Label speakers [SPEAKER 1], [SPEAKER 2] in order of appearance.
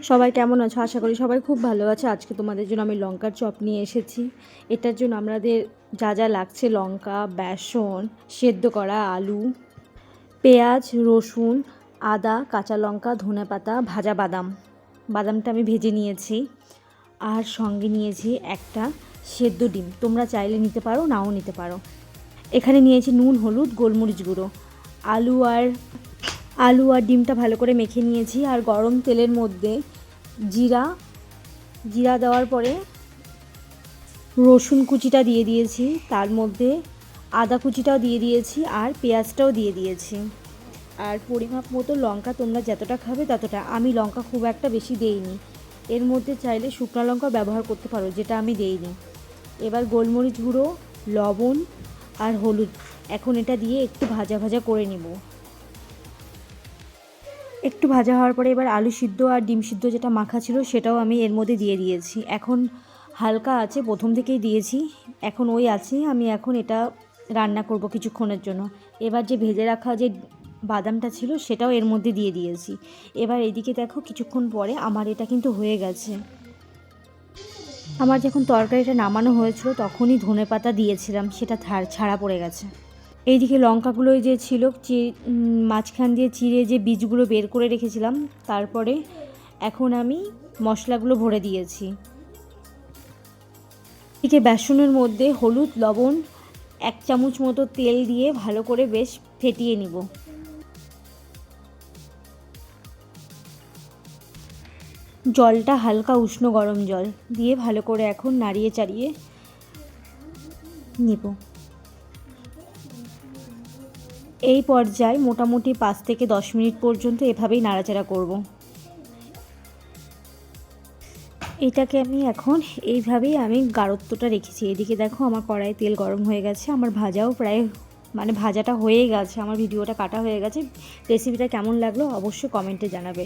[SPEAKER 1] সবাই কেমন আছো? আশা করি সবাই খুব ভালো আছে। আজকে তোমাদের জন্য আমি লঙ্কার চপ নিয়ে এসেছি। এটার জন্য আমাদের যা যা লাগছে: লঙ্কা, বেসন, সেদ্ধ করা আলু, পেঁয়াজ, রসুন, আদা, কাঁচা লঙ্কা, ধনেপাতা, ভাজা বাদাম। বাদামটা আমি ভেজে নিয়েছি। আর সঙ্গে নিয়েছি একটা সেদ্ধ ডিম। তোমরা চাইলে নিতে পারো, নাও নিতে পারো। এখানে নিয়েছি নুন, হলুদ, গোলমরিচ গুঁড়ো। আলু আর ডিমটা ভালো করে মেখে নিয়েছি। আর গরম তেলের মধ্যে জিরা দেওয়ার পরে রসুন কুচিটা দিয়ে দিয়েছি, তার মধ্যে আদা কুচিটাও দিয়ে দিয়েছি, আর পেঁয়াজটাও দিয়ে দিয়েছি। আর পরিমাপ মতো লঙ্কা, তোমরা যতটা খাবে ততটা। আমি লঙ্কা খুব একটা বেশি দেইনি। এর মধ্যে চাইলে শুকনো লঙ্কা ব্যবহার করতে পারো, যেটা আমি দেইনি। এবার গোলমরিচ গুঁড়ো, লবণ আর হলুদ এখন এটা দিয়ে একটু ভাজা ভাজা করে নিব। একটু ভাজা হওয়ার পরে এবার আলু সিদ্ধ আর ডিম সিদ্ধ যেটা মাখা ছিল সেটাও আমি এর মধ্যে দিয়ে দিয়েছি। এখন হালকা আছে, প্রথম থেকেই দিয়েছি, এখন ওই আছে। আমি এখন এটা রান্না করব কিছুক্ষণের জন্য। এবার যে ভেজে রাখা যে বাদামটা ছিল সেটাও এর মধ্যে দিয়ে দিয়েছি। এবার এদিকে দেখো, কিছুক্ষণ পরে আমার এটা কিন্তু হয়ে গেছে। আমার যখন তরকারিটা নামানো হয়েছিল তখনই ধনেপাতা দিয়েছিলাম, সেটা ছাড়া পড়ে গেছে। এইদিকে লঙ্কাগুলো যে ছিল, মাঝখান দিয়ে চিড়ে যে বীজগুলো বের করে রেখেছিলাম, তারপরে এখন আমি মশলাগুলো ভরে দিয়েছি। এদিকে বেসনের মধ্যে হলুদ, লবণ, 1 চামচ মতো তেল দিয়ে ভালো করে বেশ ফেটিয়ে নিব। জলটা হালকা উষ্ণ গরম জল দিয়ে ভালো করে এখন নাড়িয়ে চাড়িয়ে নিব। এই পর্যায়ে মোটামুটি 5 থেকে 10 মিনিট পর্যন্ত এভাবেই নাড়াচাড়া করব। এটাকে আমি এখন এইভাবেই আমি গাঢ়ত্বটা রেখেছি। এদিকে দেখো, আমার কড়াইয়ে তেল গরম হয়ে গেছে। আমার ভাজাও প্রায় ভাজাটা হয়ে গেছে। আমার ভিডিওটা কাটা হয়ে গেছে। রেসিপিটা কেমন লাগলো অবশ্যই কমেন্টে জানাবে।